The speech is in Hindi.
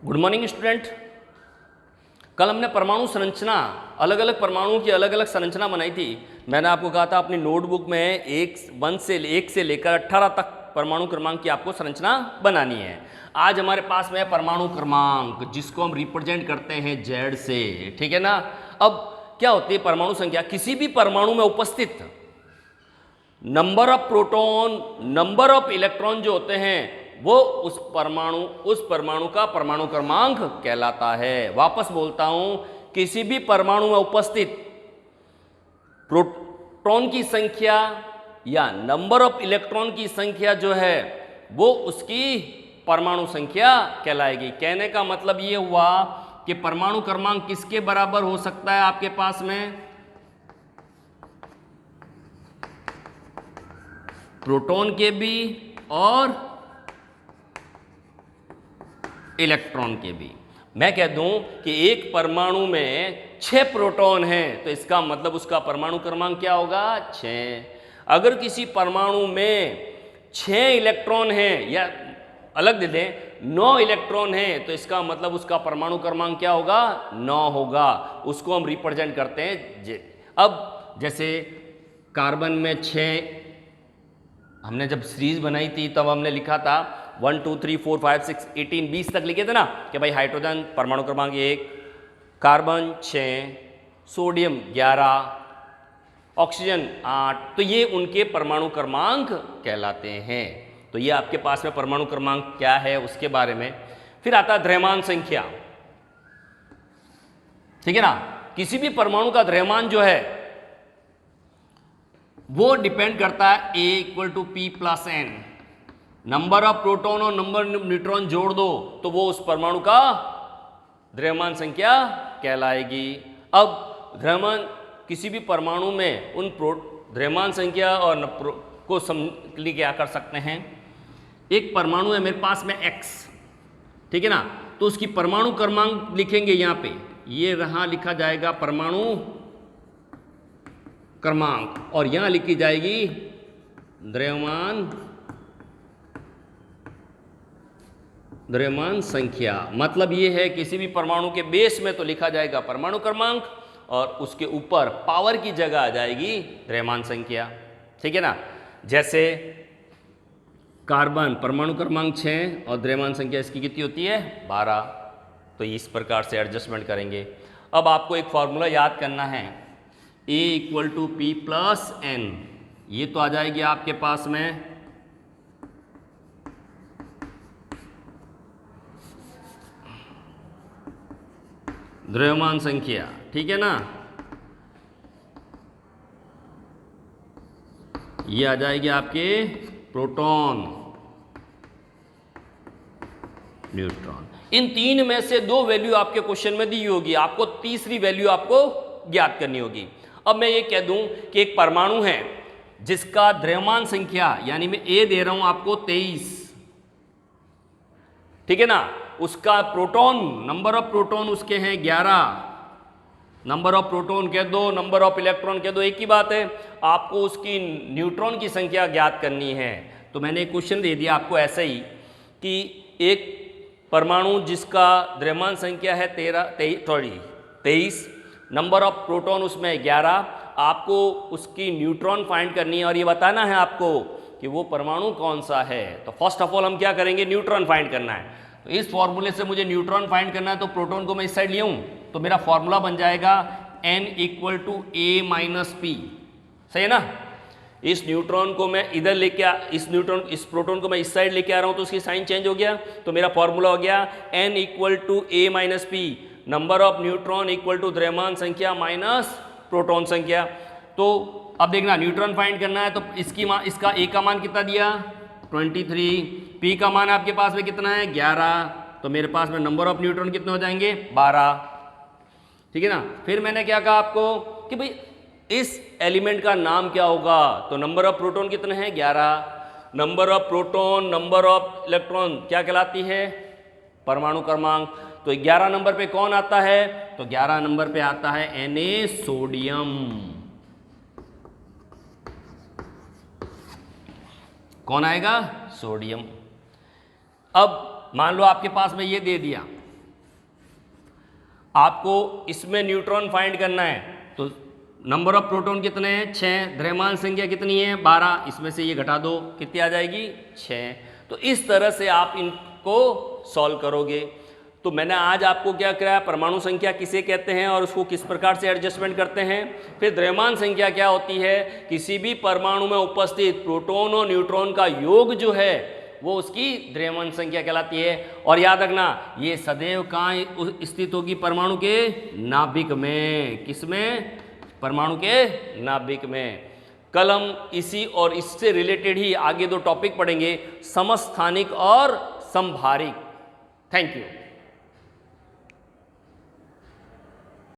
Good morning student. कल हमने परमाणु संरचना, अलग अलग परमाणुओं की अलग अलग संरचना बनाई थी। मैंने आपको कहा था अपनी नोटबुक में 1 से लेकर 18 तक परमाणु क्रमांक की आपको संरचना बनानी है। आज हमारे पास में है परमाणु क्रमांक, जिसको हम रिप्रेजेंट करते हैं Z से, ठीक है ना। अब क्या होती है परमाणु संख्या? किसी भी परमाणु में उपस्थित number of proton, number of electron जो होते हैं वो उस परमाणु का परमाणु क्रमांक कहलाता है। वापस बोलता हूं, किसी भी परमाणु में उपस्थित प्रोटॉन की संख्या या नंबर ऑफ इलेक्ट्रॉन की संख्या जो है वो उसकी परमाणु संख्या कहलाएगी। कहने का मतलब ये हुआ कि परमाणु क्रमांक किसके बराबर हो सकता है आपके पास में? प्रोटॉन के भी और इलेक्ट्रॉन के भी। मैं कह दूं कि एक परमाणु में 6 प्रोटॉन हैं तो इसका मतलब उसका परमाणु क्रमांक क्या होगा? 6। अगर किसी परमाणु में 6 इलेक्ट्रॉन हैं, या अलग दे दें 9 इलेक्ट्रॉन हैं, तो इसका मतलब उसका परमाणु क्रमांक क्या होगा? 9 होगा। उसको हम रिप्रेजेंट करते हैं जे। अब जैसे कार्बन में 6, हमने जब सीरीज बनाई थी तब हमने लिखा था 1 2 3 4 5 6 18 20 तक लिखे थे ना कि भाई हाइड्रोजन परमाणु क्रमांक 1, कार्बन 6, सोडियम 11, ऑक्सीजन 8। तो ये उनके परमाणु क्रमांक कहलाते हैं। तो ये आपके पास में परमाणु क्रमांक क्या है उसके बारे में। फिर आता है द्रव्यमान संख्या, ठीक है ना। किसी भी परमाणु का द्रव्यमान जो है वो डिपेंड करता है A = P + N। Number of proton और नंबर ऑफ न्यूट्रॉन जोड़ दो तो वो उस परमाणु का द्रव्यमान संख्या कहलाएगी। अब द्रव्यमान, किसी भी परमाणु में उन द्रव्यमान संख्या और को समझने लिए क्या कर सकते हैं? एक परमाणु है मेरे पास में X, ठीक है ना, तो उसकी परमाणु क्रमांक लिखेंगे यहाँ पे। ये रहा लिखा जाएगा परमाणु क्रमांक और यहां लिखी जाएगी द्रव्यमान संख्या। मतलब ये है किसी भी परमाणु के बेस में तो लिखा जाएगा परमाणु क्रमांक और उसके ऊपर पावर की जगह आ जाएगी द्रव्यमान संख्या, ठीक है ना। जैसे कार्बन परमाणु क्रमांक 6 और द्रव्यमान संख्या इसकी कितनी होती है? 12। तो इस प्रकार से एडजस्टमेंट करेंगे। अब आपको एक फॉर्मूला याद करना है, A = P + N। ये तो आ जाएगी आपके पास में द्रव्यमान संख्या, ठीक है ना। ये आ जाएगी आपके प्रोटॉन, न्यूट्रॉन। इन तीन में से 2 वैल्यू आपके क्वेश्चन में दी होगी, आपको तीसरी वैल्यू आपको ज्ञात करनी होगी। अब मैं ये कह दूं कि एक परमाणु है जिसका द्रव्यमान संख्या, यानी मैं A दे रहा हूं आपको 23, ठीक है ना। उसका प्रोटॉन, नंबर ऑफ प्रोटॉन उसके हैं 11। नंबर ऑफ प्रोटॉन कह दो, नंबर ऑफ इलेक्ट्रॉन कह दो, एक ही बात है। आपको उसकी न्यूट्रॉन की संख्या ज्ञात करनी है। तो मैंने एक क्वेश्चन दे दिया आपको ऐसे ही कि एक परमाणु जिसका द्रव्यमान संख्या है 23, नंबर ऑफ प्रोटॉन उसमें 11, आपको उसकी न्यूट्रॉन फाइंड करनी है और ये बताना है आपको कि वो परमाणु कौन सा है। तो फर्स्ट ऑफ ऑल हम क्या करेंगे? न्यूट्रॉन फाइंड करना है। तो इस फॉर्मूले से मुझे न्यूट्रॉन फाइंड करना है, तो प्रोटॉन को मैं इस साइड ले आऊं तो मेरा फॉर्मूला बन जाएगा N = A - P, सही है ना। इस न्यूट्रॉन को मैं इधर लेके इस प्रोटॉन को मैं इस साइड लेके आ रहा हूं तो उसकी साइन चेंज हो गया। तो मेरा फॉर्मूला हो गया N = A - P, number of neutron = द्रव्यमान संख्या माइनस प्रोटॉन संख्या। तो अब देखना, न्यूट्रॉन फाइंड करना है तो इसका A का मान कितना दिया? 23। P का मान आपके पास में कितना है? 11। तो मेरे पास में नंबर ऑफ न्यूट्रॉन कितने हो जाएंगे? 12, ठीक है ना। फिर मैंने क्या कहा आपको कि भाई इस एलिमेंट का नाम क्या होगा? तो नंबर ऑफ प्रोटॉन कितने हैं? 11। Number of proton, number of electron क्या कहलाती है? परमाणु क्रमांक। तो 11 नंबर पे कौन आता है? तो 11 नंबर पे आता है Na, सोडियम। कौन आएगा? सोडियम। अब मान लो आपके पास में ये दे दिया आपको इसमें न्यूट्रॉन फाइंड करना है, तो नंबर ऑफ प्रोटॉन कितने हैं 6, द्रव्यमान संख्या कितनी है 12, इसमें से ये घटा दो कितनी आ जाएगी 6। तो इस तरह से आप इनको सॉल्व करोगे। तो मैंने आज आपको क्या कराया, परमाणु संख्या किसे कहते हैं और उसको किस प्रकार से एडजस्टमेंट करते हैं। फिर द्रव्यमान संख्या क्या होती है, किसी भी परमाणु में उपस्थित प्रोटॉन और न्यूट्रॉन का योग जो है वो उसकी द्रव्यमान संख्या कहलाती है। और याद रखना ये सदैव कहाँ स्थित होगी, परमाणु के नाभिक में। किसमें, परमाणु के नाभिक में। कल हम इसी और इससे रिलेटेड ही आगे 2 टॉपिक पढ़ेंगे, समस्थानिक और समभारिक। Thank you.